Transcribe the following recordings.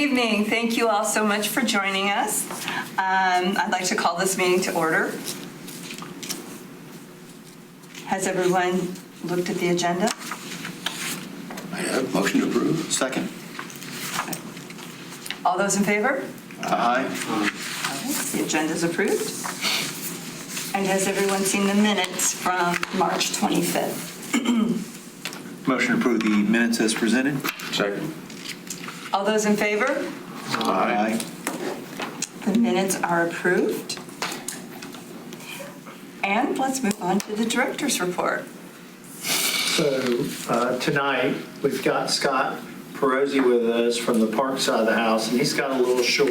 evening. Thank you all so much for joining us. I'd like to call this meeting to order. Has everyone looked at the agenda? I have motion to approve. Second. All those in favor? Aye. The agenda is approved. And has everyone seen the minutes from March 25th? Motion to approve the minutes as presented. Second. All those in favor? Aye. The minutes are approved. And let's move on to the director's report. So tonight, we've got Scott Perozzi with us from the park side of the house, and he's got a little short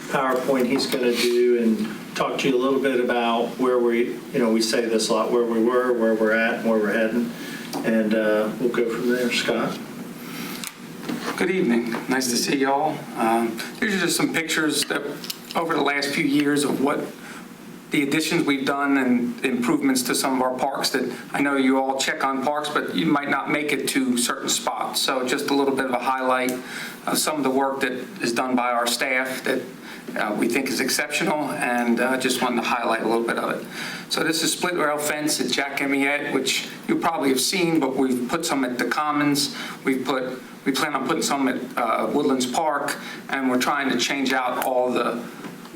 PowerPoint he's going to do and talk to you a little bit about where we say this a lot, where we were, where we're at, and where we're heading. And we'll go from there. Scott? Good evening. Nice to see y'all. These are just some pictures that over the last few years of what the additions we've done and improvements to some of our parks that I know you all check on parks, but you might not make it to certain spots. So just a little bit of a highlight of some of the work that is done by our staff that we think is exceptional, and just wanted to highlight a little bit of it. So this is split rail fence at Jack Emiette, which you probably have seen, but we've put some at the Commons. We plan on putting some at Woodlands Park, and we're trying to change out all the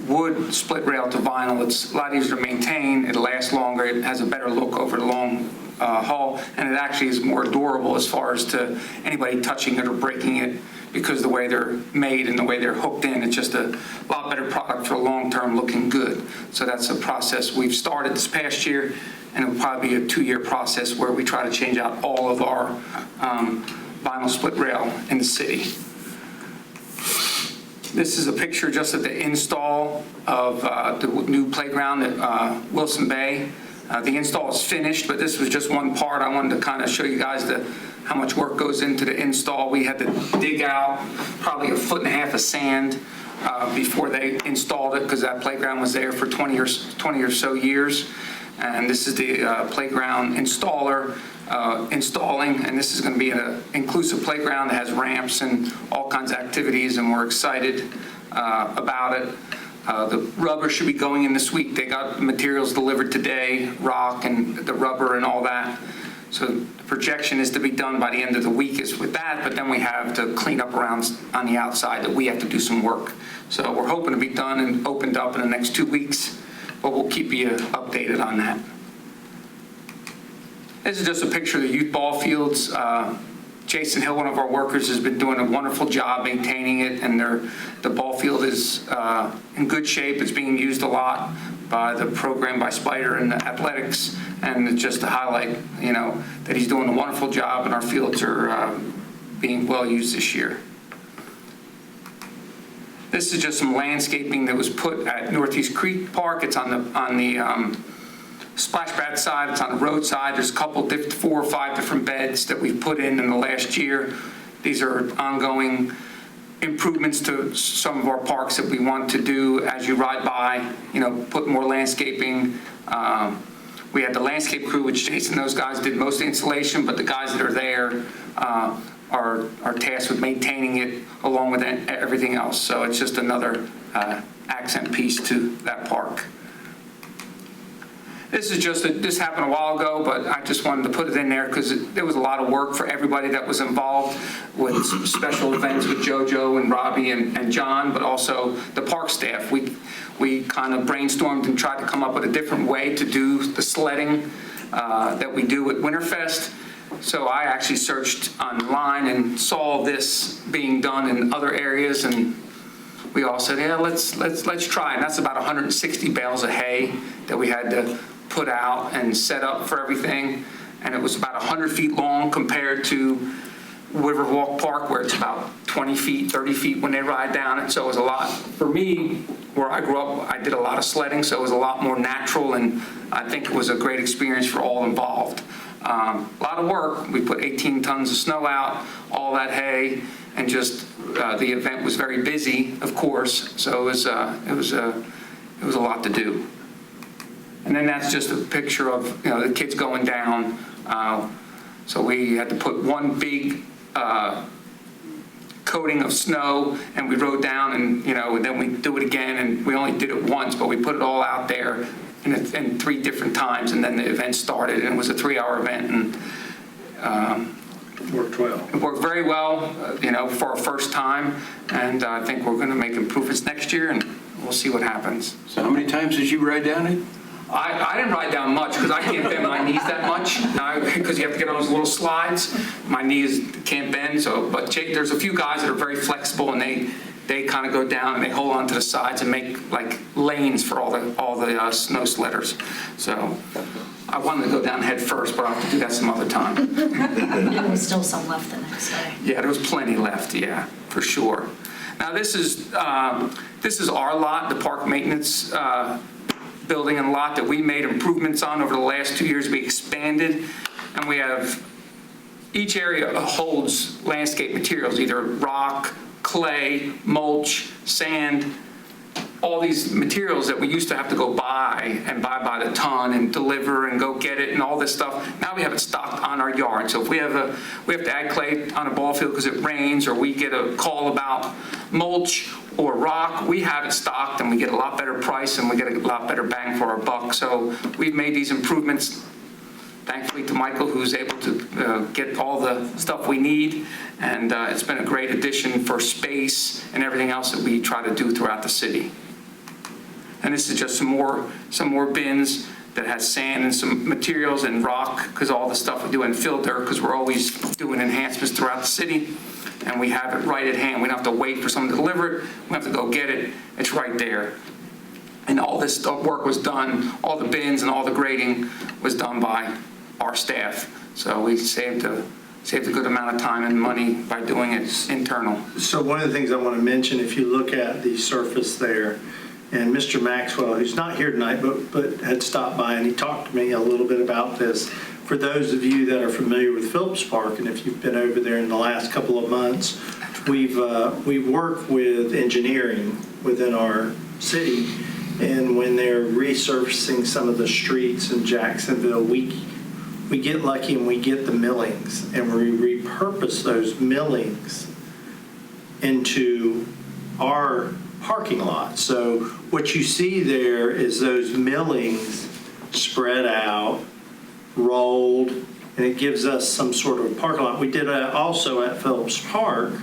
wood split rail to vinyl. It's a lot easier to maintain, it lasts longer, it has a better look over the long haul, and it actually is more durable as far as to anybody touching it or breaking it, because the way they're made and the way they're hooked in, it's just a lot better product for long-term looking good. So that's a process we've started this past year, and it will probably be a 2-year process where we try to change out all of our vinyl split rail in the city. This is a picture just of the install of the new playground at Wilson Bay. The install is finished, but this was just one part. I wanted to kind of show you guys how much work goes into the install. We had to dig out probably 1.5 feet of sand before they installed it, because that playground was there for 20 or so years. And this is the playground installer installing, and this is going to be an inclusive playground that has ramps and all kinds of activities, and we're excited about it. The rubber should be going in this week. They got materials delivered today, rock and the rubber and all that. So the projection is to be done by the end of the week is with that, but then we have to clean up around on the outside that we have to do some work. So we're hoping to be done and opened up in the next 2 weeks, but we'll keep you updated on that. This is just a picture of the youth ball fields. Jason Hill, one of our workers, has been doing a wonderful job maintaining it, and the ball field is in good shape. It's being used a lot by the program by Spider and the athletics, and just to highlight, that he's doing a wonderful job, and our fields are being well used this year. This is just some landscaping that was put at Northeast Creek Park. It's on the splash pad side, it's on the road side. There's a couple, 4 or 5 different beds that we've put in the last year. These are ongoing improvements to some of our parks that we want to do as you ride by, put more landscaping. We had the landscape crew, which Jason, those guys did most of the installation, but the guys that are there are tasked with maintaining it along with everything else. So it's just another accent piece to that park. This is this happened a while ago, but I just wanted to put it in there because there was a lot of work for everybody that was involved with some special events with JoJo and Robbie and John, but also the park staff. We kind of brainstormed and tried to come up with a different way to do the sledding that we do at Winterfest. So I actually searched online and saw this being done in other areas, and we all said, yeah, let's try. And that's about 160 bales of hay that we had to put out and set up for everything. And it was about 100 feet long compared to Riverwalk Park, where it's about 20 feet, 30 feet when they ride down it. So it was a lot. For me, where I grew up, I did a lot of sledding, so it was a lot more natural, and I think it was a great experience for all involved. A lot of work. We put 18 tons of snow out, all that hay, and just the event was very busy, of course. So it was a lot to do. And then that's just a picture of the kids going down. So we had to put one big coating of snow, and we rode down, and, then we do it again, and we only did it once, but we put it all out there in 3 different times, and then the event started, and it was a 3-hour event, and Worked well. it worked very well, for our first time, and I think we're going to make improvements next year, and we'll see what happens. So how many times did you ride down it? I didn't ride down much because I can't bend my knees that much because you have to get on those little slides. My knees can't bend, but Jake, there's a few guys that are very flexible, and they kind of go down and they hold on to the sides and make like lanes for all the snow sledders. So I wanted to go down head first, but I'll have to do that some other time. There was still some left the next day. Yeah, there was plenty left, yeah, for sure. Now, this is our lot, the park maintenance building and lot that we made improvements on over the last 2 years. We expanded, and we have, each area holds landscape materials, either rock, clay, mulch, sand, all these materials that we used to have to go buy by the ton and deliver and go get it and all this stuff. Now we have it stocked on our yard. So if we have to add clay on a ball field because it rains, or we get a call about mulch or rock, we have it stocked, and we get a lot better price, and we get a lot better bang for our buck. So we've made these improvements, thankfully, to Michael, who's able to get all the stuff we need, and it's been a great addition for space and everything else that we try to do throughout the city. And this is just some more bins that has sand and some materials and rock, because all the stuff we do in fill dirt, because we're always doing enhancements throughout the city, and we have it right at hand. We don't have to wait for someone to deliver it. We have to go get it. It's right there. And all this work was done, all the bins and all the grading was done by our staff. So we saved a good amount of time and money by doing it internal. So one of the things I want to mention, if you look at the surface there, and Mr. Maxwell, who's not here tonight, but had stopped by, and he talked to me a little bit about this. For those of you that are familiar with Phillips Park, and if you've been over there in the last couple of months, we've worked with engineering within our city, and when they're resurfacing some of the streets in Jacksonville, we get lucky and we get the millings, and we repurpose those millings into our parking lot. So what you see there is those millings spread out, rolled, and it gives us some sort of parking lot. We did also at Phillips Park.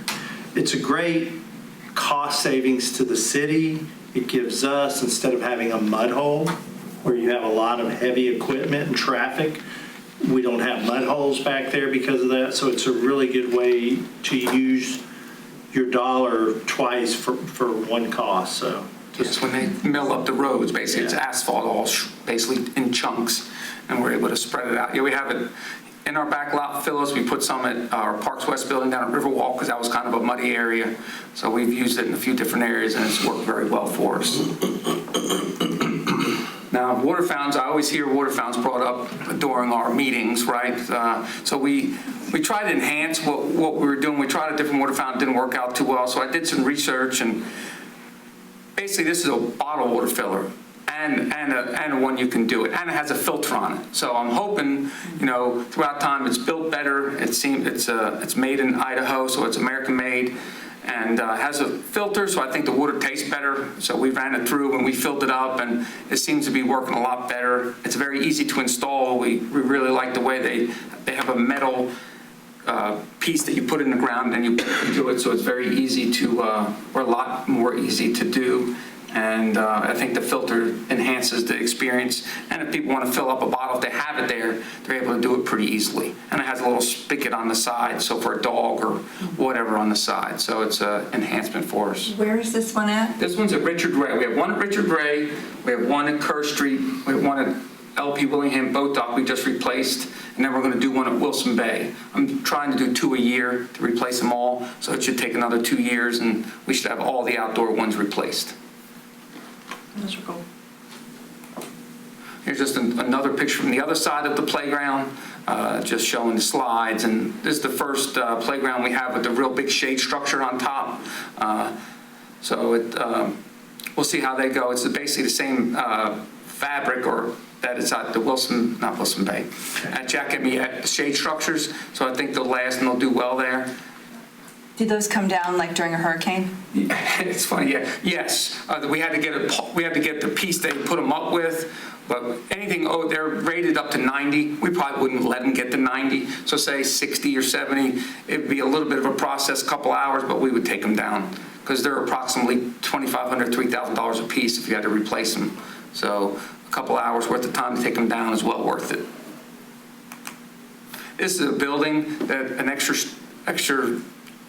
It's a great cost savings to the city. It gives us, instead of having a mud hole where you have a lot of heavy equipment and traffic, we don't have mud holes back there because of that. So it's a really good way to use your dollar twice for one cost. So Just when they mill up the roads, basically, it's asphalt all basically in chunks, and we're able to spread it out. Yeah, we have it in our back lot, Phyllis. We put some at our Parks West building down at Riverwalk because that was kind of a muddy area. So we've used it in a few different areas, and it's worked very well for us. Now, water fountains, I always hear water fountains brought up during our meetings, right? So we tried to enhance what we were doing. We tried a different water fountain, didn't work out too well. So I did some research, and basically this is a bottled water filler and one you can do it, and it has a filter on it. So I'm hoping, throughout time it's built better. It's made in Idaho, so it's American made, and has a filter, so I think the water tastes better. So we ran it through and we filled it up, and it seems to be working a lot better. It's very easy to install. We really like the way they have a metal piece that you put in the ground and you do it, so it's very easy to, or a lot more easy to do. And I think the filter enhances the experience. And if people want to fill up a bottle, if they have it there, they're able to do it pretty easily. And it has a little spigot on the side, so for a dog or whatever on the side. So it's an enhancement for us. Where is this one at? This one's at Richard Ray. We have one at Richard Ray. We have one at Kerr Street. We have one at LP Willingham Boat Dock we just replaced. And then we're going to do one at Wilson Bay. I'm trying to do 2 a year to replace them all. So it should take another 2 years, and we should have all the outdoor ones replaced. Those are cool. Here's just another picture from the other side of the playground, just showing the slides. And this is the first playground we have with the real big shade structure on top. We'll see how they go. It's basically the same fabric that is at the not Wilson Bay, at Jack and Me at the shade structures. So I think they'll last and they'll do well there. Do those come down like during a hurricane? It's funny, yeah. Yes, we had to get the piece they put them up with, but anything, they're rated up to 90. We probably wouldn't let them get to 90. So say 60 or 70, it'd be a little bit of a process, a couple hours, but we would take them down because they're approximately $2,500, $3,000 a piece if you had to replace them. So a couple hours worth of time to take them down is well worth it. This is a building that an extra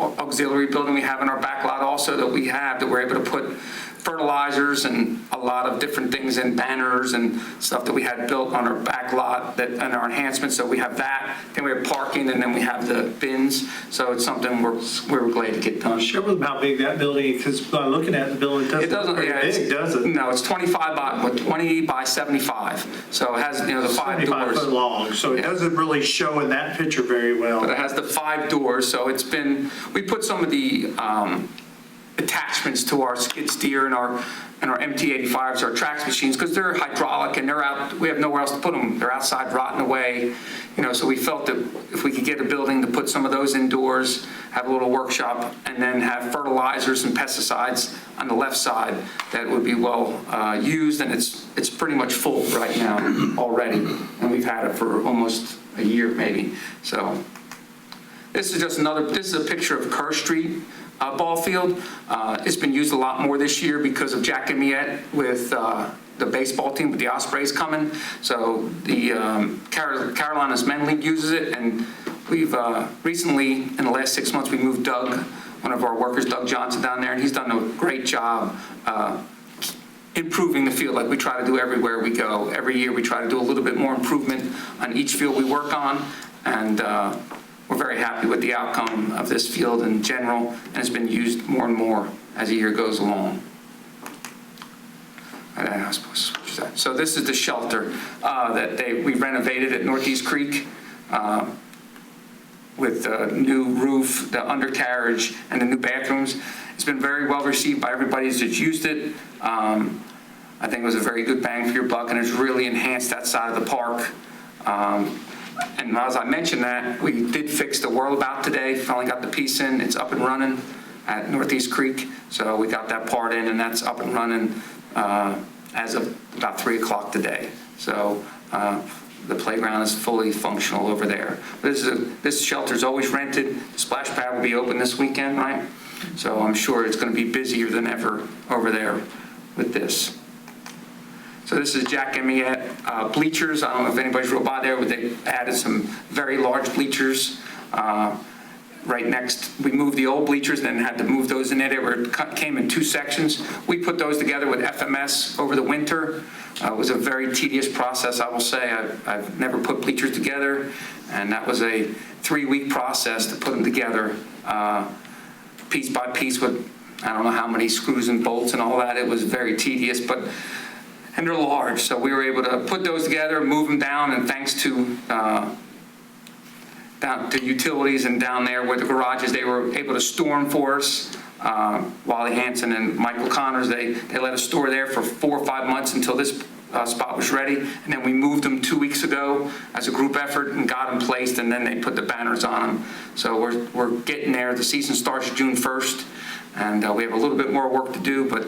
auxiliary building we have in our back lot also that we're able to put fertilizers and a lot of different things in, banners and stuff that we had built on our back lot and our enhancements. So we have that, then we have parking, and then we have the bins. So it's something we're glad to get done. Share with them how big that building, because by looking at the building, it doesn't look very big, does it? No, it's 20 by 75. So it has, the 5 75 doors. foot long, so it doesn't really show in that picture very well. But it has the 5 doors, so we put some of the attachments to our skid steer and our MT-85s, our trax machines, because they're hydraulic and they're out, we have nowhere else to put them. They're outside rotting away, so we felt that if we could get a building to put some of those indoors, have a little workshop, and then have fertilizers and pesticides on the left side, that would be well used, and it's pretty much full right now already, and we've had it for almost a year maybe. So this is a picture of Kerr Street ball field. It's been used a lot more this year because of Jack Amiette with the baseball team with the Ospreys coming. So the Carolinas Men League uses it, and we've recently, in the last 6 months, we moved Doug, one of our workers, Doug Johnson, down there, and he's done a great job improving the field like we try to do everywhere we go. Every year we try to do a little bit more improvement on each field we work on, and we're very happy with the outcome of this field in general, and it's been used more and more as the year goes along. So this is the shelter that we renovated at Northeast Creek with the new roof, the undercarriage, and the new bathrooms. It's been very well received by everybody that's used it. I think it was a very good bang for your buck, and it's really enhanced that side of the park. And as I mentioned that, we did fix the whirlabout today, finally got the piece in, it's up and running at Northeast Creek. So we got that part in, and that's up and running as of about 3 o'clock today. So the playground is fully functional over there. This shelter's always rented. The splash pad will be open this weekend, right? So I'm sure it's going to be busier than ever over there with this. So this is Jack Amiette bleachers. I don't know if anybody's rode by there, but they added some very large bleachers right next. We moved the old bleachers and then had to move those in there. They came in 2 sections. We put those together with FMS over the winter. It was a very tedious process, I will say. I've never put bleachers together, and that was a 3-week process to put them together piece by piece with I don't know how many screws and bolts and all that. It was very tedious, and they're large, so we were able to put those together, move them down, and thanks to down to utilities and down there where the garages, they were able to store them for us. Wally Hansen and Michael Connors, they let us store there for 4 or 5 months until this spot was ready, and then we moved them 2 weeks ago as a group effort and got them placed, and then they put the banners on them. So we're getting there. The season starts June 1st. And we have a little bit more work to do, but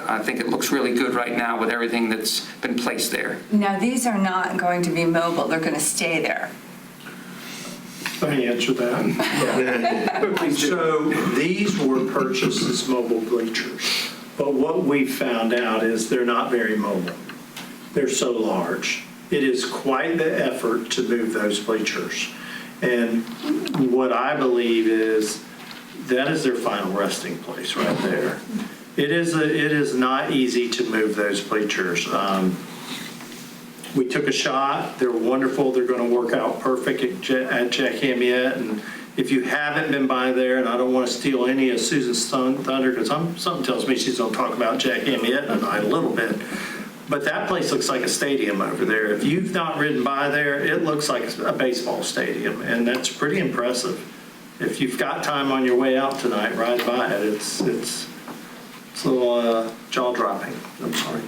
I think it looks really good right now with everything that's been placed there. Now, these are not going to be mobile. They're going to stay there. Let me answer that. So these were purchased as mobile bleachers, but what we found out is they're not very mobile. They're so large. It is quite the effort to move those bleachers. And what I believe is that is their final resting place right there. It is not easy to move those bleachers. We took a shot. They're wonderful. They're going to work out perfect at Jack Amiette. And if you haven't been by there, and I don't want to steal any of Susan's thunder, because something tells me she's going to talk about Jack Amiette tonight a little bit. But that place looks like a stadium over there. If you've not ridden by there, it looks like a baseball stadium, and that's pretty impressive. If you've got time on your way out tonight, ride by it. It's a little jaw-dropping. I'm sorry.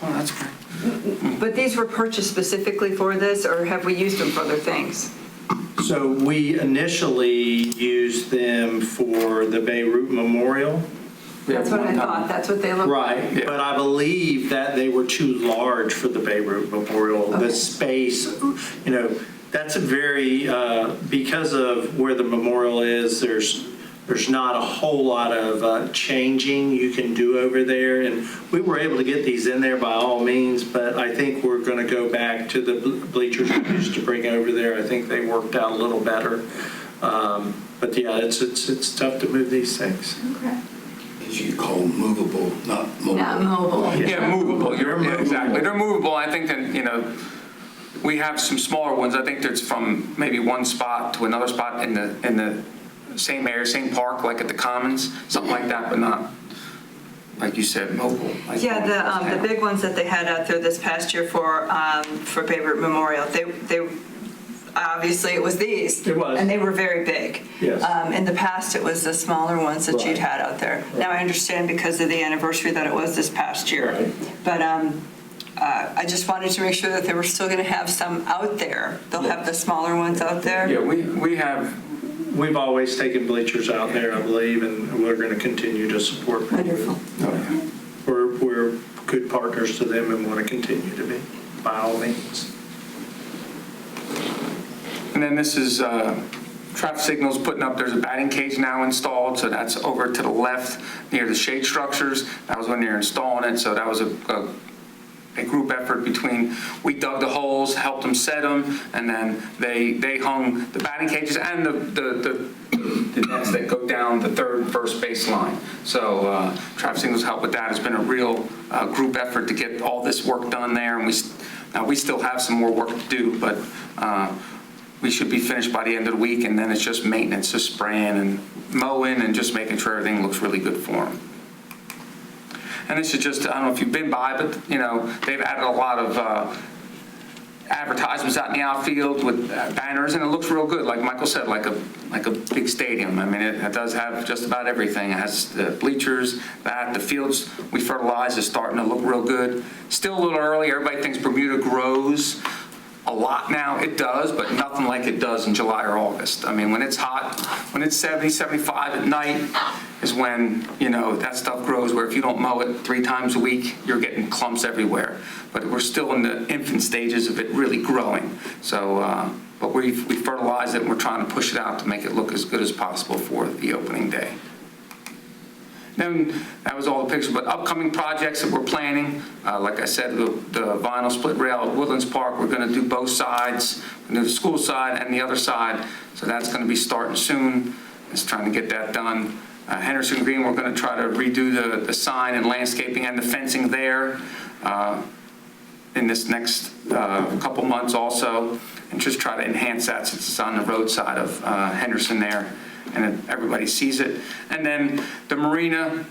Oh, that's great. But these were purchased specifically for this, or have we used them for other things? So we initially used them for the Beirut Memorial. That's what I thought, that's what they look like. Right, Yeah. but I believe that they were too large for the Beirut Memorial. Okay. The space, that's a very, because of where the memorial is, there's not a whole lot of changing you can do over there. And we were able to get these in there by all means, but I think we're going to go back to the bleachers we used to bring over there. I think they worked out a little better. But yeah, it's tough to move these things. Okay. Because you call them movable, not mobile. Not mobile. Yeah, movable, They're yeah, exactly. movable. They're movable, I think that, we have some smaller ones. I think there's from maybe one spot to another spot in the same area, same park, like at the Commons, something like that, but not, like you said, mobile. like Yeah, the big ones that they had out there this past year for Beirut Memorial, they obviously it was these. It was. And they were very big. Yes. In the past, it was the smaller ones that you'd Right. had out there. Now, I understand because of the anniversary that it was this past year. Right. But I just wanted to make sure that they were still going to have some out there. They'll have the smaller ones out there. Yeah, we have, We've always taken bleachers out there, I believe, and we're going to continue to support them. Wonderful. We're good partners to them and want to continue to be, by all means. and then this is traffic signals putting up, there's a batting cage now installed, so that's over to the left near the shade structures. That was when they were installing it, so that was a group effort between, we dug the holes, helped them set them, and then they hung the batting cages and the nets that go down the third and first baseline. So traffic signals help with that. It's been a real group effort to get all this work done there, and we still have some more work to do, but we should be finished by the end of the week, and then it's just maintenance, just spraying and mowing and just making sure everything looks really good for them. And this is just, I don't know if you've been by, but, they've added a lot of advertisements out in the outfield with banners, and it looks real good, like Michael said, like a big stadium. I mean, it does have just about everything. It has the bleachers, the fields we fertilize is starting to look real good. Still a little early. Everybody thinks Bermuda grows a lot now. It does, but nothing like it does in July or August. I mean, when it's hot, when it's 70, 75 at night is when, that stuff grows, where if you don't mow it 3 times a week, you're getting clumps everywhere. But we're still in the infant stages of it really growing. So, but we fertilize it, and we're trying to push it out to make it look as good as possible for the opening day. Then that was all the pictures, but upcoming projects that we're planning, like I said, the vinyl split rail at Woodlands Park, we're going to do both sides, we're going to do the school side and the other side, so that's going to be starting soon. Just trying to get that done. Henderson Green, we're going to try to redo the sign and landscaping and the fencing there in this next couple months also, and just try to enhance that since it's on the roadside of Henderson there, and everybody sees it. And then the marina,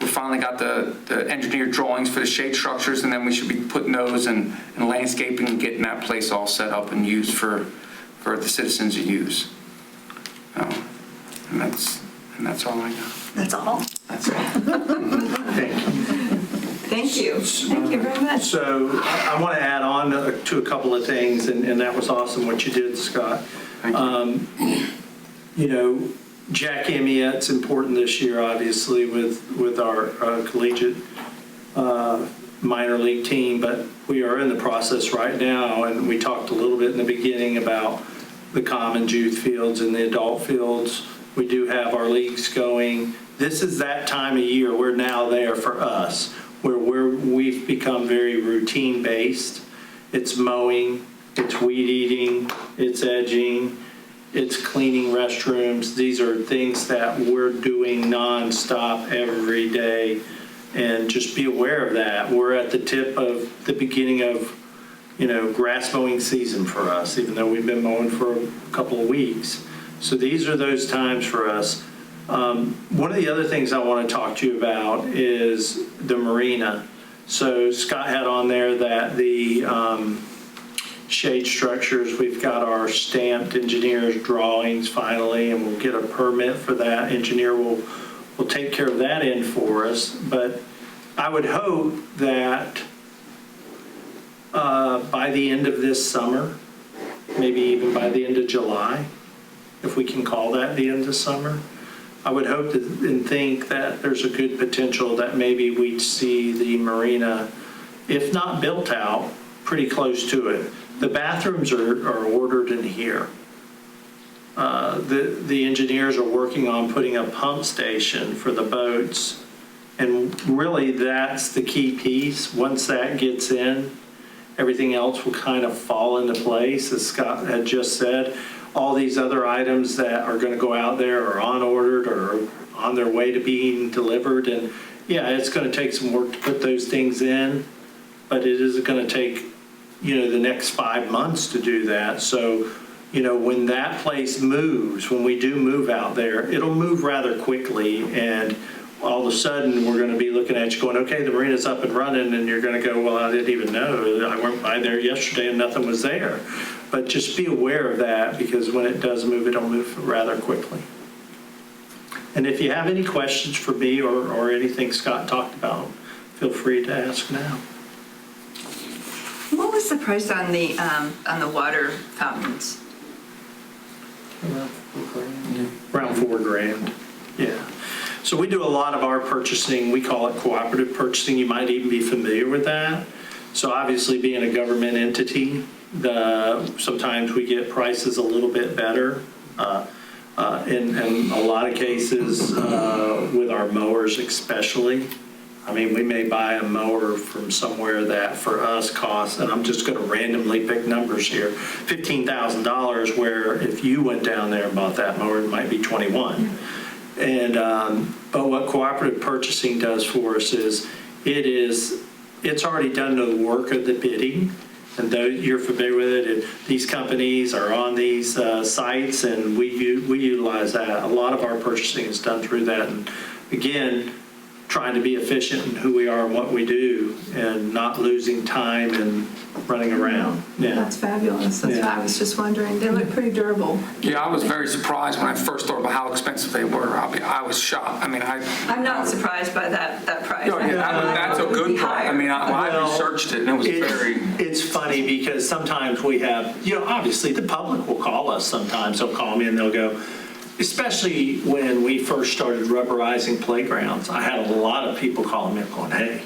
we finally got the engineered drawings for the shade structures, and then we should be putting those and landscaping and getting that place all set up and used for the citizens to use. And that's all I got. That's all. That's all. Thank you. Thank you very much. So I want to add on to a couple of things, and that was awesome what you did, Scott. Thank you. Jack Emmyette's important this year, obviously, with our collegiate minor league team, but we are in the process right now, and we talked a little bit in the beginning about the common youth fields and the adult fields. We do have our leagues going. This is that time of year, we're now there for us, where we've become very routine-based. It's mowing, it's weed eating, it's edging, it's cleaning restrooms. These are things that we're doing nonstop every day, and just be aware of that. We're at the tip of the beginning of, grass mowing season for us, even though we've been mowing for a couple of weeks. So these are those times for us. One of the other things I want to talk to you about is the marina. So Scott had on there that the shade structures, we've got our stamped engineer's drawings finally, and we'll get a permit for that. Engineer will take care of that end for us. But I would hope that by the end of this summer, maybe even by the end of July, if we can call that the end of summer. I would hope and think that there's a good potential that maybe we'd see the marina, if not built out, pretty close to it. The bathrooms are ordered in here. The engineers are working on putting a pump station for the boats. And really, that's the key piece. Once that gets in, everything else will kind of fall into place. As Scott had just said, all these other items that are going to go out there are on ordered or on their way to being delivered. And yeah, it's going to take some work to put those things in, but it is going to take, the next 5 months to do that. So, when that place moves, when we do move out there, it'll move rather quickly. And all of a sudden, we're going to be looking at you going, okay, the marina's up and running, and you're going to go, well, I didn't even know. I went by there yesterday and nothing was there. But just be aware of that, because when it does move, it'll move rather quickly. And if you have any questions for me or anything Scott talked about, feel free to ask now. What was the price on the water fountains? Around $4,000. Yeah. So we do a lot of our purchasing, we call it cooperative purchasing. You might even be familiar with that. So obviously, being a government entity, sometimes we get prices a little bit better. In a lot of cases, with our mowers especially. I mean, we may buy a mower from somewhere that for us costs, and I'm just going to randomly pick numbers here, $15,000, where if you went down there and bought that mower, it might be $21,000. And but what cooperative purchasing does for us is it's already done the work of the bidding. And though you're familiar with it, these companies are on these sites, and we utilize that. A lot of our purchasing is done through that. And again, trying to be efficient in who we are and what we do, and not losing time and running around. Yeah. That's fabulous. That's Yeah. why I was just wondering. They look pretty durable. Yeah, I was very surprised when I first thought about how expensive they were. I was shocked. I mean, I'm not surprised by that price. that's a good price. I mean, I researched it, and it was very... It's funny because sometimes we have, obviously the public will call us sometimes. They'll call me and they'll go, especially when we first started rubberizing playgrounds, I had a lot of people calling me up going, hey,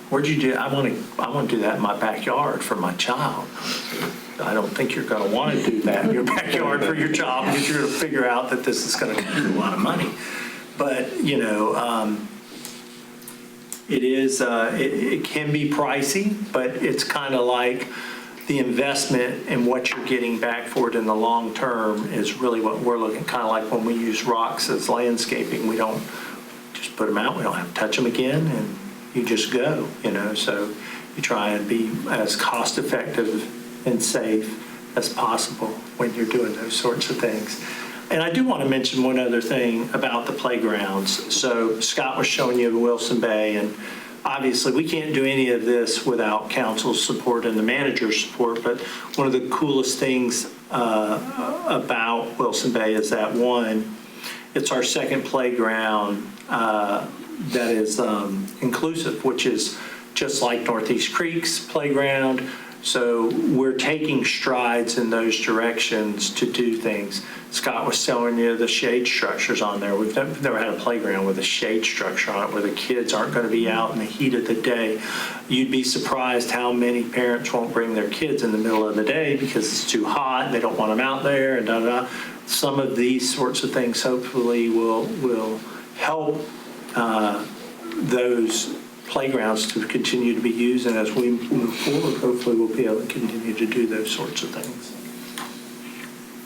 where'd you do? I want to do that in my backyard for my child. I don't think you're going to want to do that in your backyard for your child, because you're going to figure out that this is going to cost you a lot of money. But, it can be pricey, but it's kind of like the investment and what you're getting back for it in the long term is really what we're looking, kind of like when we use rocks as landscaping. We don't just put them out. We don't have to touch them again, and you just go, So you try and be as cost effective and safe as possible when you're doing those sorts of things. And I do want to mention one other thing about the playgrounds. So Scott was showing you Wilson Bay, and obviously, we can't do any of this without council's support and the manager's support, but one of the coolest things about Wilson Bay is that, one, it's our second playground that is inclusive, which is just like Northeast Creek's playground. So we're taking strides in those directions to do things. Scott was telling you the shade structures on there. We've never had a playground with a shade structure on it where the kids aren't going to be out in the heat of the day. You'd be surprised how many parents won't bring their kids in the middle of the day because it's too hot and they don't want them out there and da-da-da. Some of these sorts of things hopefully will help those playgrounds to continue to be used, and as we move forward, hopefully we'll be able to continue to do those sorts of things.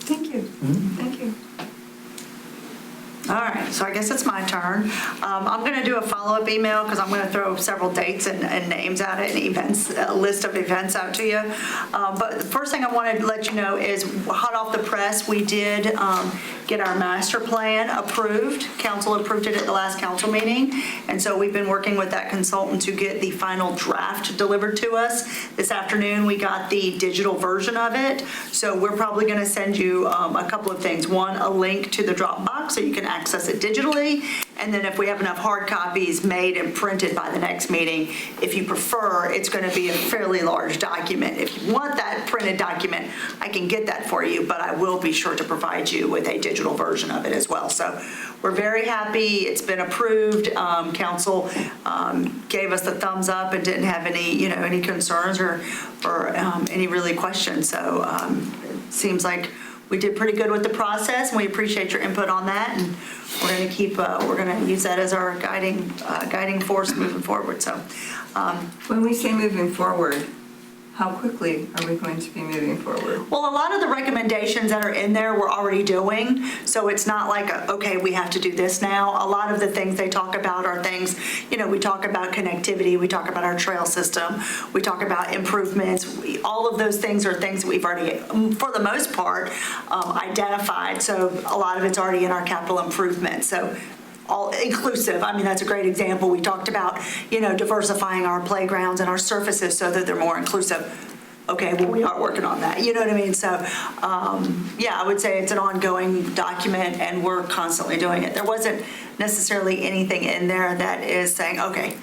Thank you. Thank you. All right, so I guess it's my turn. I'm going to do a follow-up email because I'm going to throw several dates and names out and events, a list of events out to you. But the first thing I wanted to let you know is, hot off the press, we did get our master plan approved. Council approved it at the last council meeting. And so we've been working with that consultant to get the final draft delivered to us. This afternoon, we got the digital version of it. So we're probably going to send you a couple of things. One, a link to the Dropbox so you can access it digitally. And then if we have enough hard copies made and printed by the next meeting, if you prefer, it's going to be a fairly large document. If you want that printed document, I can get that for you, but I will be sure to provide you with a digital version of it as well. So we're very happy. It's been approved. Council gave us the thumbs up and didn't have any concerns or any really questions. So it seems like we did pretty good with the process, and we appreciate your input on that. And we're going to use that as our guiding force moving forward. So, When we say moving forward, how quickly are we going to be moving forward? well, a lot of the recommendations that are in there we're already doing, so it's not like, okay, we have to do this now. A lot of the things they talk about are things, we talk about connectivity, we talk about our trail system, we talk about improvements. All of those things are things that we've already, for the most part, identified. So a lot of it's already in our capital improvements. So all inclusive. I mean, that's a great example. We talked about, diversifying our playgrounds and our surfaces so that they're more inclusive. Okay, well, we are working on that. You know what I mean? So, I would say it's an ongoing document, and we're constantly doing it. There wasn't necessarily anything in there that is saying, okay,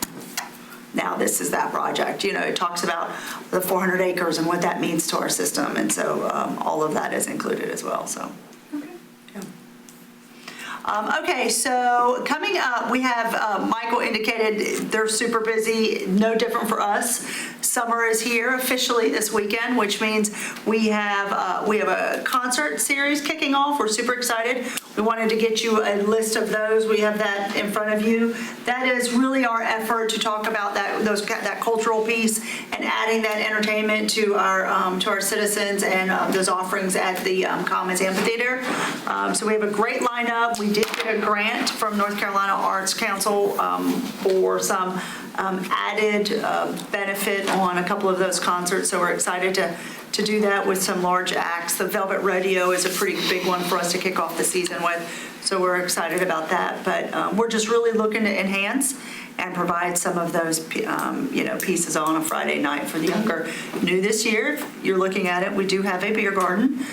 now this is that project. It talks about the 400 acres and what that means to our system. And so all of that is included as well. So. Okay, so coming up, we have, Michael indicated they're super busy, no different for us. Summer is here officially this weekend, which means we have a concert series kicking off. We're super excited. We wanted to get you a list of those. We have that in front of you. That is really our effort to talk about that cultural piece and adding that entertainment to our citizens and those offerings at the Commons Amphitheater. So we have a great lineup. We did get a grant from North Carolina Arts Council for some added benefit on a couple of those concerts. So we're excited to do that with some large acts. The Velvet Rodeo is a pretty big one for us to kick off the season with. So we're excited about that. But we're just really looking to enhance and provide some of those, pieces on a Friday night for the younger. New this year, if you're looking at it, we do have a beer garden.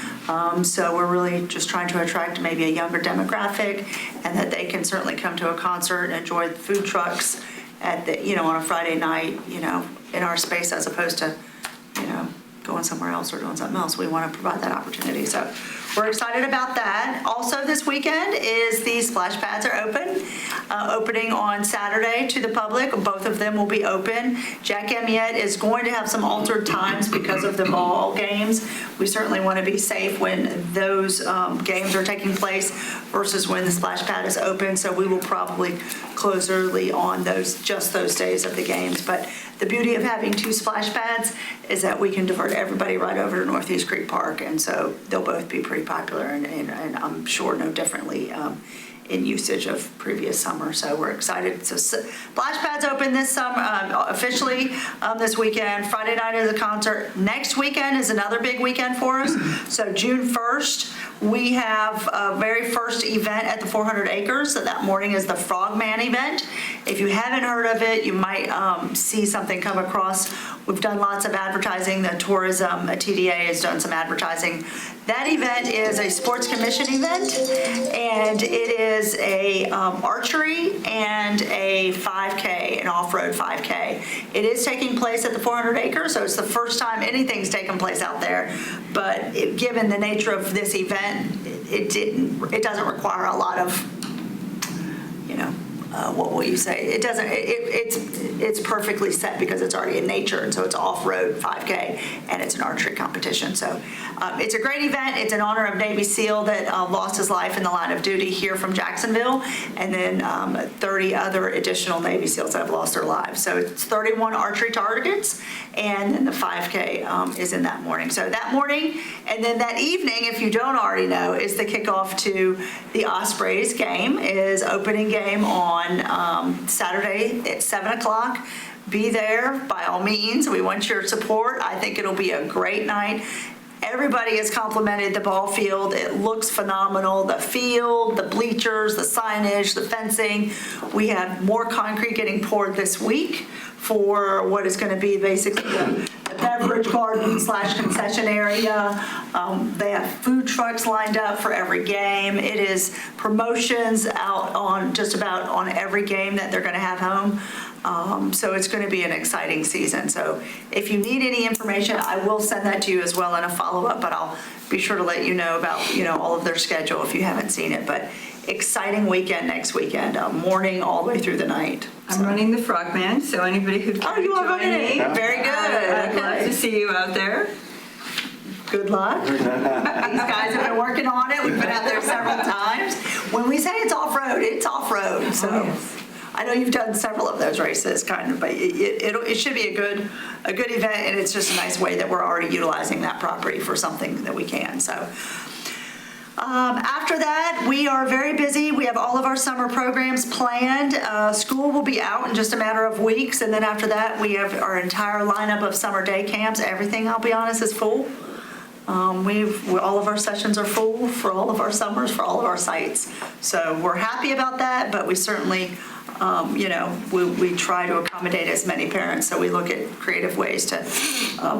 So we're really just trying to attract maybe a younger demographic, and that they can certainly come to a concert and enjoy the food trucks at the, on a Friday night, in our space, as opposed to, going somewhere else or doing something else. We want to provide that opportunity. So we're excited about that. Also this weekend is the splash pads are opening on Saturday to the public. Both of them will be open. Jack Amiette is going to have some altered times because of the ball games. We certainly want to be safe when those games are taking place versus when the splash pad is open. So we will probably close early on just those days of the games. But the beauty of having two splash pads is that we can divert everybody right over to Northeast Creek Park, and so they'll both be pretty popular, and I'm sure no differently in usage of previous summer. So we're excited. So splash pads open this summer, officially this weekend. Friday night is a concert. Next weekend is another big weekend for us. So June 1st, we have a very first event at the 400 acres. So that morning is the Frogman event. If you haven't heard of it, you might see something come across. We've done lots of advertising. The tourism TDA has done some advertising. That event is a sports commission event, and it is a archery and a 5K, an off-road 5K. It is taking place at the 400 acres, so it's the first time anything's taken place out there. But given the nature of this event, it doesn't require a lot of, what will you say? It doesn't. It's perfectly set because it's already in nature, and so it's off-road 5K, and it's an archery competition. So it's a great event. It's in honor of Navy SEAL that lost his life in the line of duty here from Jacksonville, and then 30 other additional Navy SEALs that have lost their lives. So it's 31 archery targets, and then the 5K is in that morning. So that morning, and then that evening, if you don't already know, is the kickoff to the Ospreys game. Is opening game on Saturday at 7 o'clock. Be there by all means. We want your support. I think it'll be a great night. Everybody has complimented the ball field. It looks phenomenal. The field, the bleachers, the signage, the fencing. We have more concrete getting poured this week for what is going to be basically the beverage garden / concession area. They have food trucks lined up for every game. It is promotions out on just about on every game that they're going to have home. So it's going to be an exciting season. So if you need any information, I will send that to you as well in a follow-up, but I'll be sure to let you know about, all of their schedule if you haven't seen it. But exciting weekend next weekend, morning all the way through the night. I'm running the Frogman, so anybody who'd Oh, care you to are join running me, it? Very good. I'd love Okay. to see you out there. Good luck. These guys have been working on it. We've been out there several times. When we say it's off-road, it's off-road. So yes. I know you've done several of those races, kind of, but it should be a good event, and it's just a nice way that we're already utilizing that property for something that we can. So. After that, we are very busy. We have all of our summer programs planned. School will be out in just a matter of weeks, and then after that, we have our entire lineup of summer day camps. Everything, I'll be honest, is full. All of our sessions are full for all of our summers, for all of our sites. So we're happy about that, but we certainly, we try to accommodate as many parents. So we look at creative ways to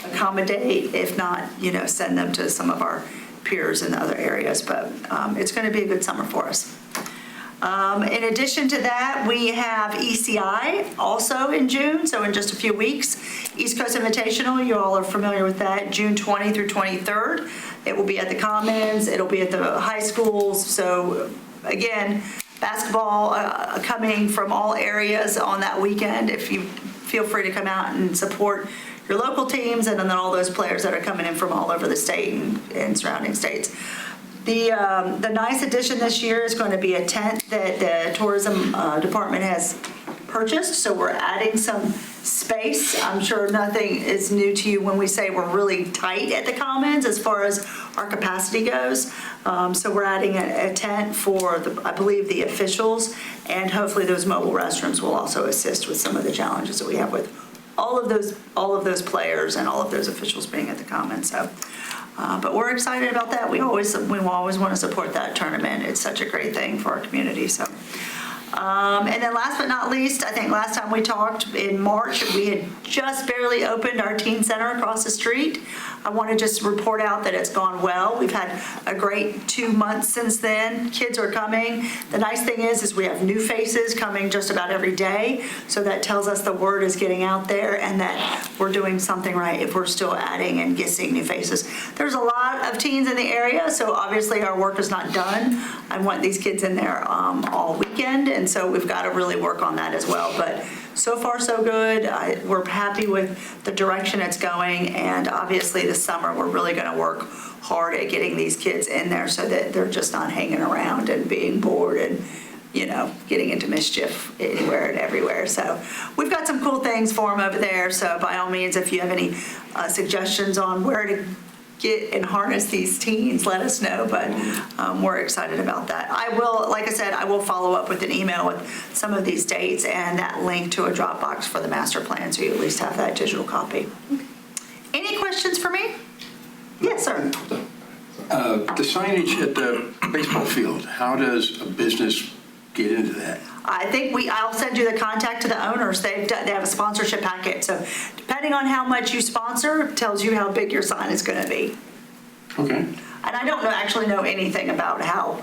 accommodate, if not, send them to some of our peers in other areas, but it's going to be a good summer for us. In addition to that, we have ECI also in June, so in just a few weeks. East Coast Invitational, you all are familiar with that, June 20 through 23rd. It will be at the Commons, it'll be at the high schools, so again, basketball coming from all areas on that weekend. If you feel free to come out and support your local teams, and then all those players that are coming in from all over the state and surrounding states. The nice addition this year is going to be a tent that the tourism department has purchased, so we're adding some space. I'm sure nothing is new to you when we say we're really tight at the Commons as far as our capacity goes. So we're adding a tent for, I believe, the officials, and hopefully those mobile restrooms will also assist with some of the challenges that we have with all of those players and all of those officials being at the Commons. So, but we're excited about that. We always want to support that tournament. It's such a great thing for our community. So, and then last but not least, I think last time we talked in March, we had just barely opened our teen center across the street. I want to just report out that it's gone well. We've had a great 2 months since then. Kids are coming. The nice thing is we have new faces coming just about every day. So that tells us the word is getting out there and that we're doing something right if we're still adding and getting new faces. There's a lot of teens in the area, so obviously our work is not done. I want these kids in there all weekend, and so we've got to really work on that as well. But so far, so good. We're happy with the direction it's going, and obviously this summer we're really going to work hard at getting these kids in there so that they're just not hanging around and being bored and getting into mischief anywhere and everywhere. So we've got some cool things for them over there. So by all means, if you have any suggestions on where to get and harness these teens, let us know, but we're excited about that. I will, like I said, I will follow up with an email with some of these dates and that link to a Dropbox for the master plan, so you at least have that digital copy. Any questions for me? Yes, sir. The signage at the baseball field, how does a business get into that? I think I'll send you the contact to the owners. They have a sponsorship packet. So depending on how much you sponsor, it tells you how big your sign is going to be. Okay. And I don't actually know anything about how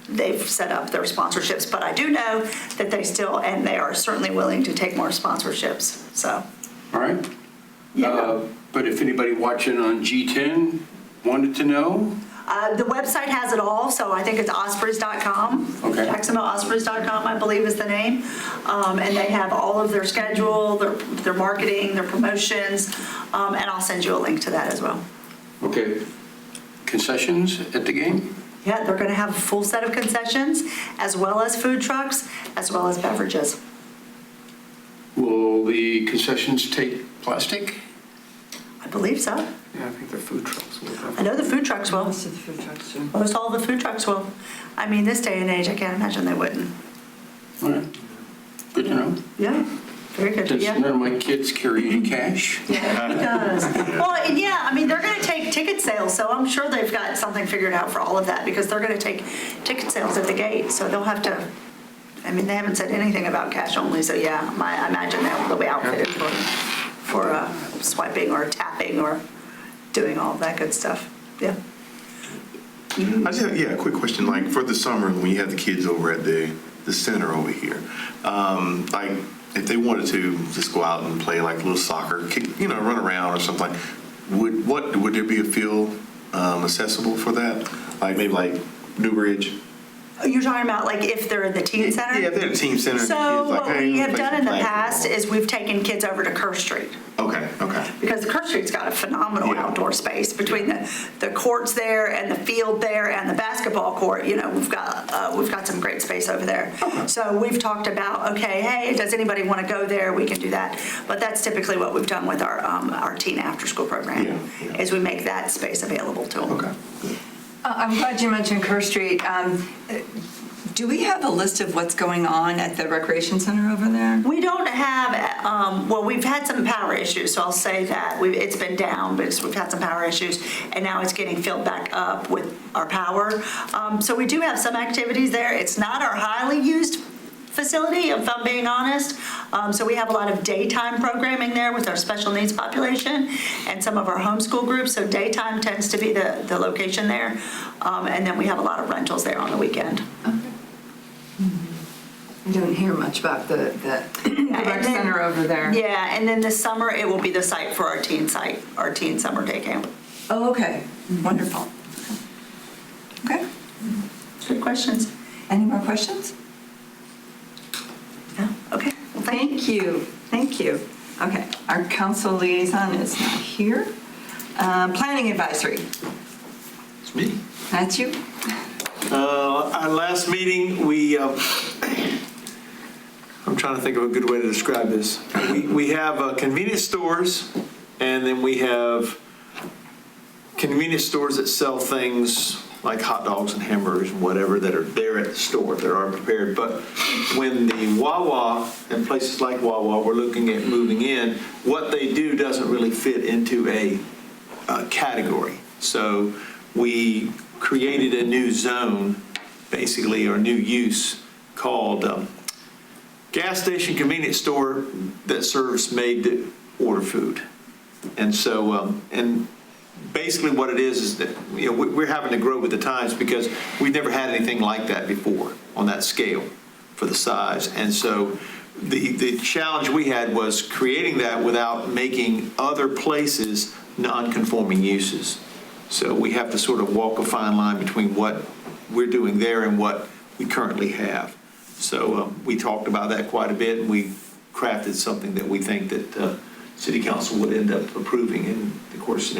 they've set up their sponsorships, but I do know that they are certainly willing to take more sponsorships. So. All right. Yeah. But if anybody watching on G10 wanted to know? The website has it all, so I think it's ospreys.com. Okay. JacksonvilleOspreys.com, I believe is the name. And they have all of their schedule, their marketing, their promotions, and I'll send you a link to that as well. Okay. Concessions at the game? Yeah, they're going to have a full set of concessions, as well as food trucks, as well as beverages. Will the concessions take plastic? I believe so. Yeah, I think the food trucks will I know the food trucks will. Most of the food trucks do. Most all the food trucks will. I mean, this day and age, I can't imagine they wouldn't. All right. Good to know. Yeah, very good. Does Yeah. none of my kids carry any cash? Yeah, it does. Well, and yeah, I mean, they're going to take ticket sales, so I'm sure they've got something figured out for all of that because they're going to take ticket sales at the gate, so they'll have to I mean, they haven't said anything about cash only, so yeah, I imagine they'll be outfitted for swiping or tapping or doing all that good stuff. Yeah. I just have, a quick question. Like for the summer, when you have the kids over at the center over here, like if they wanted to just go out and play like a little soccer, run around or something, would there be a field accessible for that? Like maybe like Newbridge? You're talking about like if they're in the teen center? Yeah, if they're in the teen center. So and the kids like, what hey, we have play done some in the flag past football. is we've taken kids over to Kerr Street. Okay. Because Kerr Street's got a phenomenal Yeah. outdoor space between the courts there and the field there and the basketball court. We've got some great space over there. So we've talked about, okay, hey, does anybody want to go there? We can do that. But that's typically what we've done with our teen after-school program, Yeah. is we make that space available to them. Okay. I'm glad you mentioned Kerr Street. Do we have a list of what's going on at the recreation center over there? We don't have, we've had some power issues, so I'll say that. It's been down because we've had some power issues, and now it's getting filled back up with our power. So we do have some activities there. It's not our highly used facility, if I'm being honest. So we have a lot of daytime programming there with our special needs population and some of our homeschool groups. So daytime tends to be the location there. And then we have a lot of rentals there on the weekend. I don't hear much about the rec center over there. Yeah, and then this summer, it will be the site for our teen summer day camp. Oh, okay. Wonderful. Okay. Good questions. Any more questions? No? Okay. Well, thank you. Thank you. Okay, our council liaison is not here. Planning advisory, It's me. that's you? Our last meeting, I'm trying to think of a good way to describe this. We have convenience stores, and then we have convenience stores that sell things like hot dogs and hamburgers and whatever that are there at the store that are prepared. But when the Wawa and places like Wawa we're looking at moving in, what they do doesn't really fit into a category. So we created a new zone, basically, or new use called gas station convenience store that serves made-to-order food. And so, and basically what it is that, we're having to grow with the times because we've never had anything like that before on that scale for the size. And so the challenge we had was creating that without making other places non-conforming uses. So we have to sort of walk a fine line between what we're doing there and what we currently have. So we talked about that quite a bit, and we crafted something that we think that City Council would end up approving. And of course,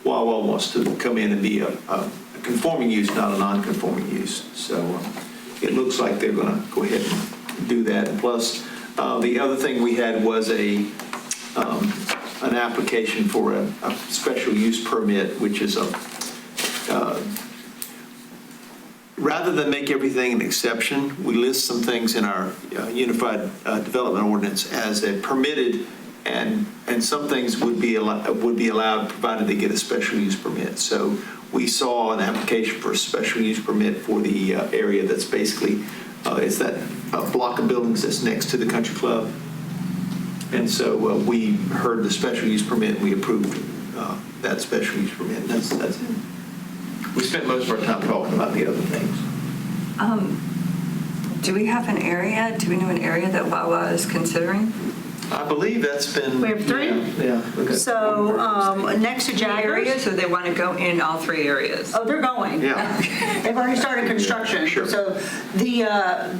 Wawa wants to come in and be a conforming use, not a non-conforming use. So it looks like they're going to go ahead and do that. And plus, the other thing we had was an application for a special use permit, which is rather than make everything an exception, we list some things in our Unified Development Ordinance as a permitted, and some things would be allowed provided they get a special use permit. So we saw an application for a special use permit for the area that's basically, it's that block of buildings that's next to the country club. And so we heard the special use permit, and we approved that special use permit. And that's it. We spent most of our time talking about the other things. Do we have an area? Do we know an area that Wawa is considering? I believe that's been. We have 3? Yeah. Okay. So next to Jaggers. Areas, or they want to go in all 3 areas? Oh, they're going. Yeah. They've already started construction. Sure. So the,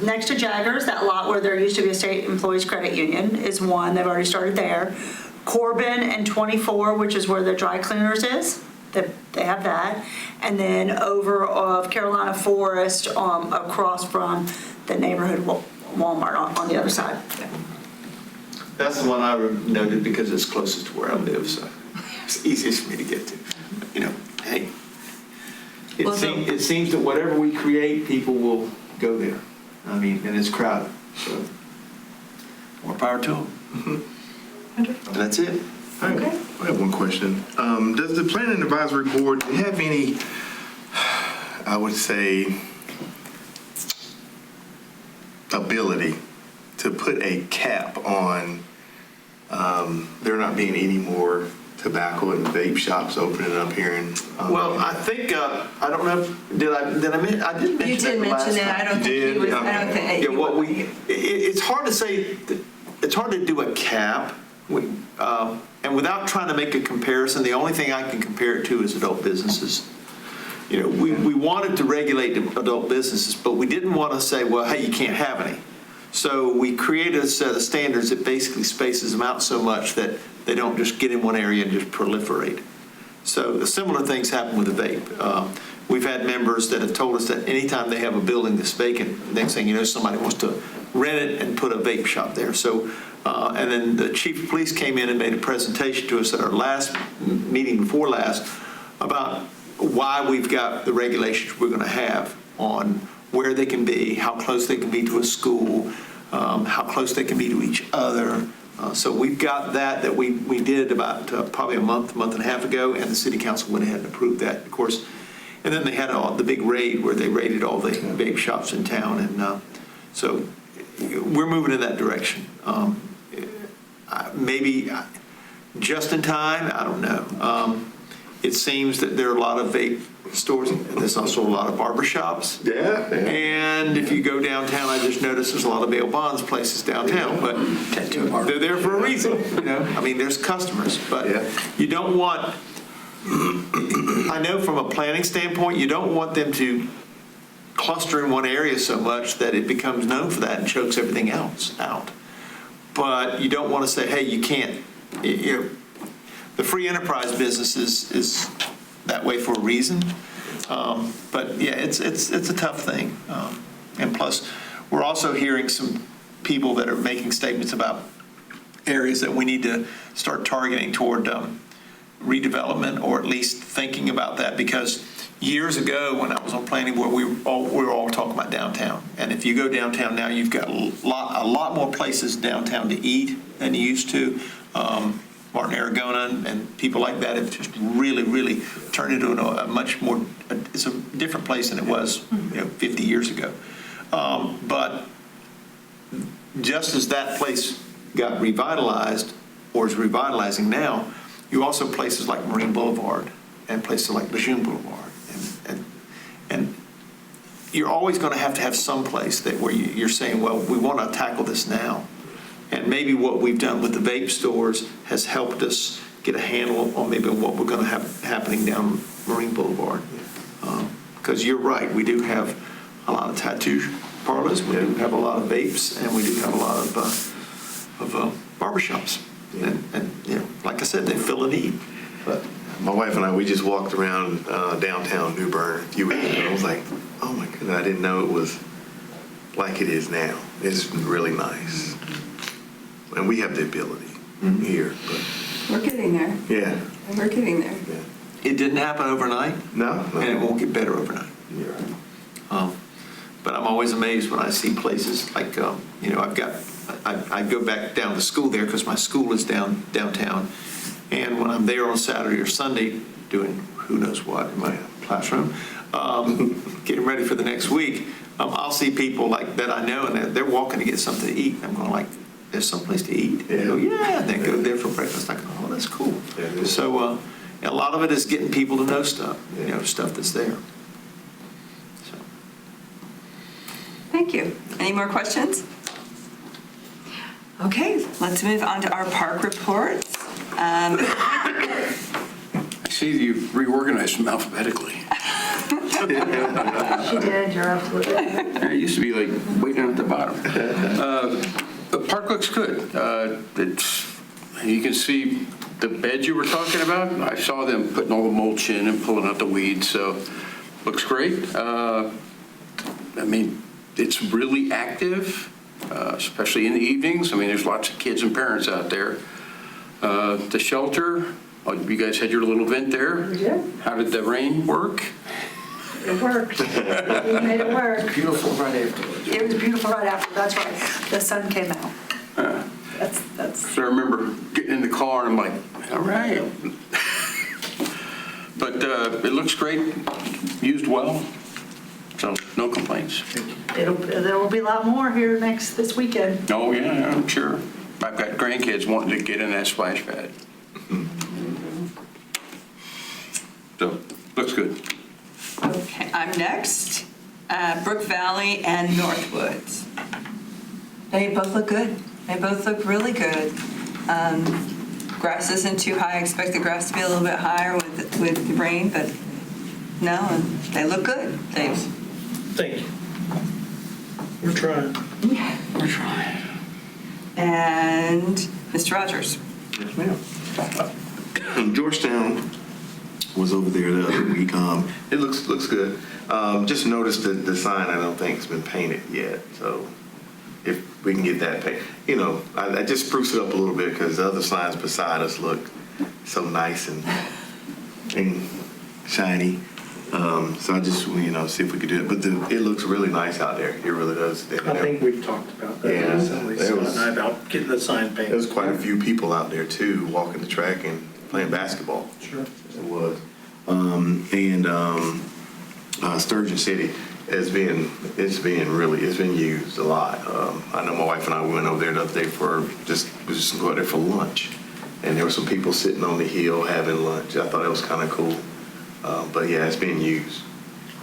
next to Jaggers, that lot where there used to be a state employees credit union is one. They've already started there. Corbin and 24, which is where the dry cleaners is. They have that. And then over of Carolina Forest, across from the neighborhood Walmart on the other side. That's the one I noted because it's closest to where I live, so it's easiest for me to get to. Hey, it seems that whatever we create, people will go there. I mean, and it's crowded, so More power to them. that's it. I have one question. Does the Planning Advisory Board have any, I would say, ability to put a cap on there not being any more tobacco and vape shops opening up here in? Well, I think, I don't know, did I mention, I did mention that You did the last mention that. time. I don't think did? he was, I don't think. Yeah, what it's hard to say, it's hard to do a cap. And without trying to make a comparison, the only thing I can compare it to is adult businesses. You know, we wanted to regulate adult businesses, but we didn't want to say, well, hey, you can't have any. So we created a set of standards that basically spaces them out so much that they don't just get in one area and just proliferate. So the similar things happen with the vape. We've had members that have told us that anytime they have a building that's vacant, next thing you know, somebody wants to rent it and put a vape shop there. So, and then the chief of police came in and made a presentation to us at our last meeting before last about why we've got the regulations we're going to have on where they can be, how close they can be to a school, how close they can be to each other. So we've got that we did about probably a month and a half ago, and the city council went ahead and approved that, of course. And then they had the big raid where they raided all the vape shops in town, and so we're moving in that direction. Maybe just in time, I don't know. It seems that there are a lot of vape stores, and there's also a lot of barber shops. Yeah. And if you go downtown, I just noticed there's a lot of bail bonds places downtown, but they're there for a reason, you know? I mean, there's customers, but you don't want, I know from a planning standpoint, you don't want them to cluster in one area so much that it becomes known for that and chokes everything else out. But you don't want to say, hey, you can't, you know, the free enterprise business is that way for a reason. But yeah, it's a tough thing. And plus, we're also hearing some people that are making statements about areas that we need to start targeting toward redevelopment, or at least thinking about that, because years ago when I was on planning board, we were all talking about downtown. And if you go downtown now, you've got a lot more places downtown to eat than you used to. Martin Aragona and people like that have just really turned into a much more, it's a different place than it was 50 years ago. But just as that place got revitalized, or is revitalizing now, you also have places like Marine Boulevard and places like Lejeune Boulevard. And you're always going to have some place that where you're saying, well, we want to tackle this now. And maybe what we've done with the vape stores has helped us get a handle on maybe what we're going to have happening down Marine Boulevard. Because you're right, we do have a lot of tattoo parlors, we do have a lot of vapes, and we do have a lot of barbershops. And you know, like I said, they fill a need. But My wife and I, we just walked around downtown New Bern a few weeks ago. I was like, oh my goodness, I didn't know it was like it is now. It's really nice. And we have the ability here. But We're getting there. yeah. We're getting there. it didn't happen overnight, No. and it won't get better overnight. You're right. But I'm always amazed when I see places like, I go back down to school there because my school is downtown. And when I'm there on Saturday or Sunday doing who knows what in my classroom, getting ready for the next week, I'll see people like that I know, and they're walking to get something to eat. I'm going like, there's someplace to eat. And they go, yeah, and they go there for breakfast. I go, oh, that's cool. Yeah, So a lot of it is getting people to know stuff, stuff that's there. So. Thank you. Any more questions? Okay, let's move on to our park reports. I see you've reorganized them alphabetically. She did, you're absolutely right. It used to be like way down at the bottom. The park looks good. You can see the beds you were talking about. I saw them putting all the mulch in and pulling out the weeds, so looks great. It's really active, especially in the evenings. There's lots of kids and parents out there. The shelter, you guys had your little event there. We did. How did the rain work? It worked. We made it work. Beautiful right afterwards. It was beautiful right after, that's right. The sun came out. That's. So I remember getting in the car and I'm like, all right. But it looks great, used well. So No complaints. There will be a lot more here this weekend. Oh, yeah, I'm sure. I've got grandkids wanting to get in that splash pad. So, looks good. Okay, I'm next. Brook Valley and Northwoods. They both look good. They both look really good. Grass isn't too high. I expect the grass to be a little bit higher with the rain, but no, and they look good. Thank you. We're trying. We're trying. And Mr. Rogers. Yes, ma'am. Georgetown was over there the other week. It looks good. Just noticed that the sign I don't think has been painted yet. So if we can get that painted, I just spruce it up a little bit because the other signs beside us look so nice and shiny. So I just see if we could do it. But it looks really nice out there. It really does. I think we've talked about that Yeah, recently, there Scott was- and I, about getting the sign painted. There was quite a few people out there too, walking the track and playing basketball. Sure. It was. Sturgeon City it's been used a lot. I know my wife and I went over there the other day we just go out there for lunch, and there were some people sitting on the hill having lunch. I thought it was kind of cool. But yeah, it's being used.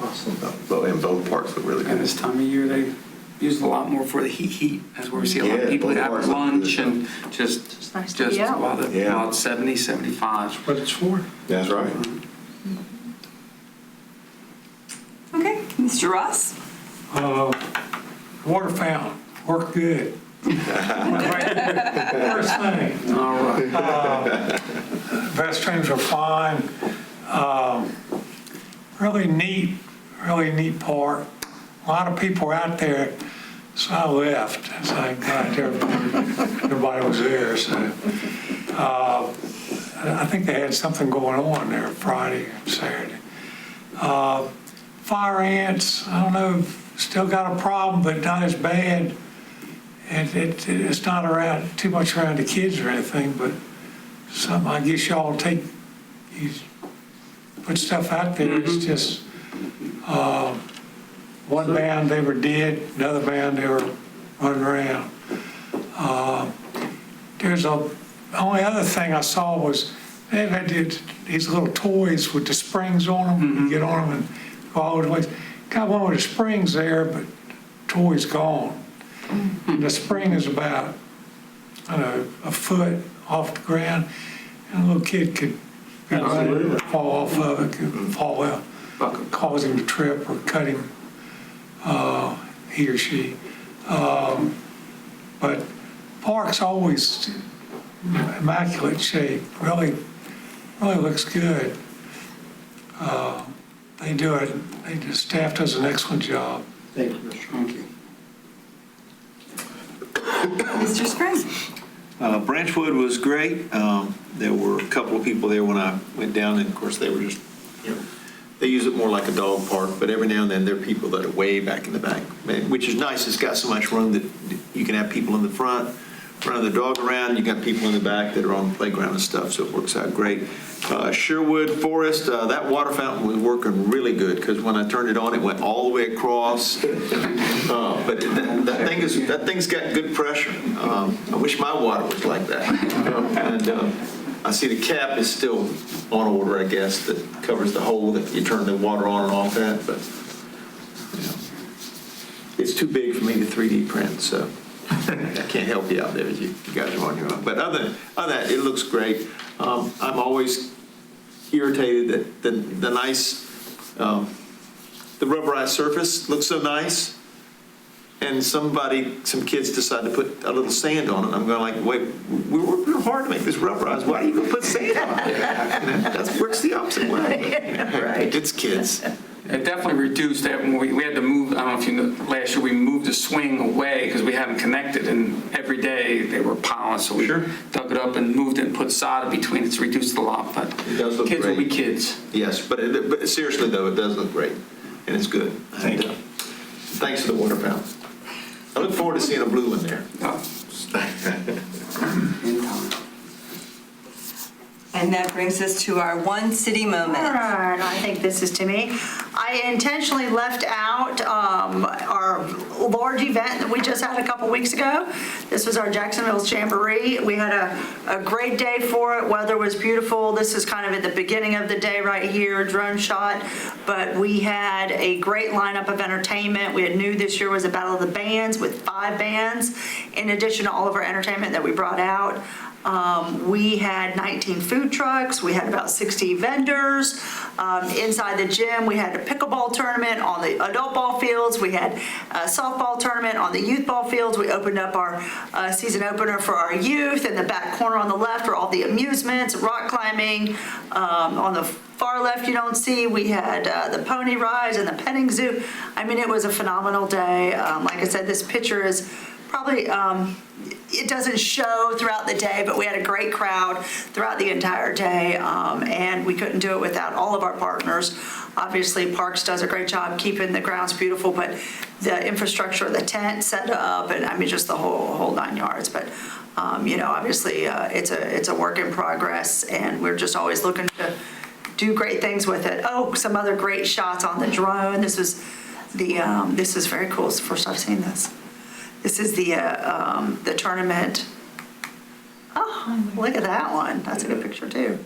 Awesome. And both parks look really And good. this time of year, they use it a lot more for the heat. That's where we see a lot of Yeah, people both that have parks look lunch good. and just nice to be out. about 70, 75. What it's for. That's right. Okay, Mr. Ross. Water fountain, worked good. First thing, All right. restrooms are fine. Really neat park. A lot of people were out there, so I left as I got there. Everybody was there, so. I think they had something going on there Friday and Saturday. Fire ants, I don't know, still got a problem, but not as bad. And it's not too much around the kids or anything, but something, I guess y'all you put stuff out there. It's just, one band, they were dead, another band, they were running around. The only other thing I saw was they've had these little toys with the springs on them. You get on them and go all the way. Got one with the springs there, but the toy's gone. And the spring is about, a foot off the ground, and a little kid could fall off of it, could fall out, cause him to trip or cut him, he or she. But park's always immaculate shape, really looks good. The staff does an excellent job. Thank you, Mr. Thank you. Mr. Spring. Branchwood was great. There were a couple of people there when I went down, and of course they were just, they use it more like a dog park, but every now and then there are people that are way back in the back, which is nice. It's got so much room that you can have people in the front, running the dog around. You got people in the back that are on the playground and stuff, so it works out great. Sherwood Forest, that water fountain was working really good because when I turned it on, it went all the way across. But that thing's got good pressure. I wish my water was like that. And I see the cap is still on order, I guess, that covers the hole that you turn the water on and off at, but it's too big for me to 3D print, so I can't help you out there as you guys are on your own. But other than that, it looks great. I'm always irritated that the nice, the rubberized surface looks so nice, and some kids decide to put a little sand on it. I'm going like, wait, we worked real hard to make this rubberized. Why are you going to put sand on it? That works the opposite way. Right. It's kids. It definitely reduced that when we had to move. I don't know if you know, last year we moved the swing away because we hadn't connected, and every day they were piling. So we dug it up and moved it and put solder between. It's reduced a lot, but It does look kids great. will be kids. Yes, but seriously though, it does look great, and it's good. Thank you. Thanks for the water fountain. I look forward to seeing a blue one there. In time. And that brings us to our one city moment. All right, I think this is to me. I I intentionally left out our large event that we just had a couple weeks ago. This was our Jacksonville Jamboree. We had a great day for it. Weather was beautiful. This is kind of at the beginning of the day right here, drone shot. But we had a great lineup of entertainment. We had new this year was a Battle of the Bands with 5 bands, in addition to all of our entertainment that we brought out. We had 19 food trucks. We had about 60 vendors. Inside the gym, we had a pickleball tournament on the adult ball fields. We had a softball tournament on the youth ball fields. We opened up our season opener for our youth. In the back corner on the left are all the amusements, rock climbing. On the far left, you don't see, we had the pony rides and the petting zoo. I mean, it was a phenomenal day. Like I said, this picture is probably, it doesn't show throughout the day, but we had a great crowd throughout the entire day, and we couldn't do it without all of our partners. Obviously, Parks does a great job keeping the grounds beautiful, but the infrastructure, the tent set up, and I mean, just the whole 9 yards. But obviously, it's a work in progress, and we're just always looking to do great things with it. Oh, some other great shots on the drone. This is very cool. It's the first I've seen this. This is the tournament. Oh, look at that one. That's a good picture too.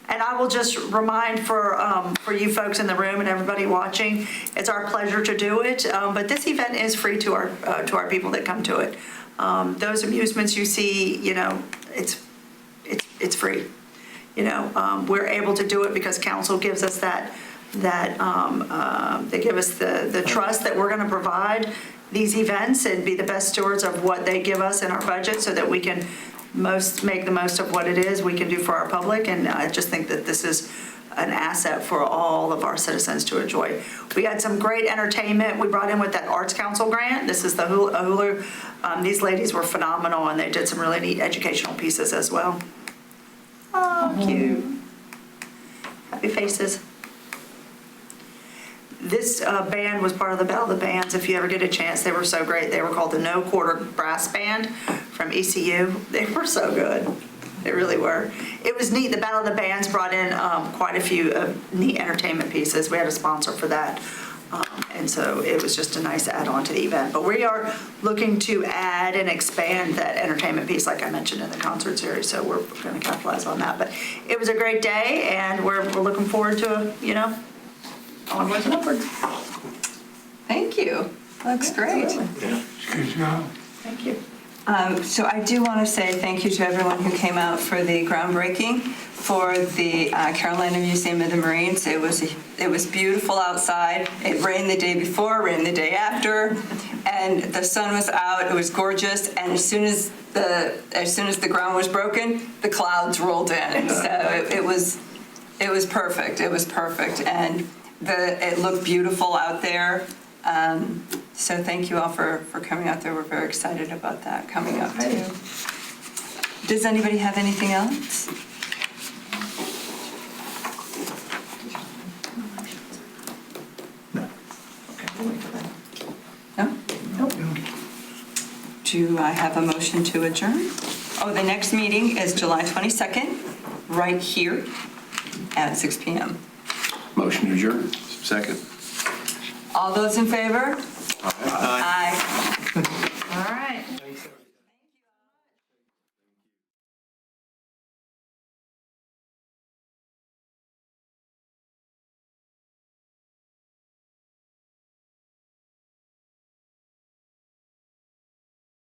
And I will just remind for you folks in the room and everybody watching, it's our pleasure to do it. But this event is free to our people that come to it. Those amusements you see, it's free. We're able to do it because council gives us that they give us the trust that we're going to provide these events and be the best stewards of what they give us in our budget so that we can make the most of what it is we can do for our public. And I just think that this is an asset for all of our citizens to enjoy. We had some great entertainment we brought in with that Arts Council grant. This is the Hulu. These ladies were phenomenal, and they did some really neat educational pieces as well. Oh, cute. Happy faces. This band was part of the Battle of the Bands. If you ever get a chance, they were so great. They were called the No Quarter Brass Band from ECU. They were so good. They really were. It was neat. The Battle of the Bands brought in quite a few neat entertainment pieces. We had a sponsor for that. And so it was just a nice add-on to the event. But we are looking to add and expand that entertainment piece, like I mentioned in the concert series. So we're going to capitalize on that. But it was a great day, and we're looking forward to, onwards and upwards. Thank you. That's great. Good job. Thank you. So I do want to say thank you to everyone who came out for the groundbreaking for the Carolina Museum of the Marines. It was beautiful outside. It rained the day before, rained the day after, and the sun was out. It was gorgeous. And as soon as the ground was broken, the clouds rolled in. So it was perfect. It was perfect, and it looked beautiful out there. So thank you all for coming out there. We're very excited about that coming up too. Does anybody have anything else? No? Nope. Do I have a motion to adjourn? Oh, the next meeting is July 22nd, right here at 6 p.m. Motion to adjourn. Second. All those in favor? Aye.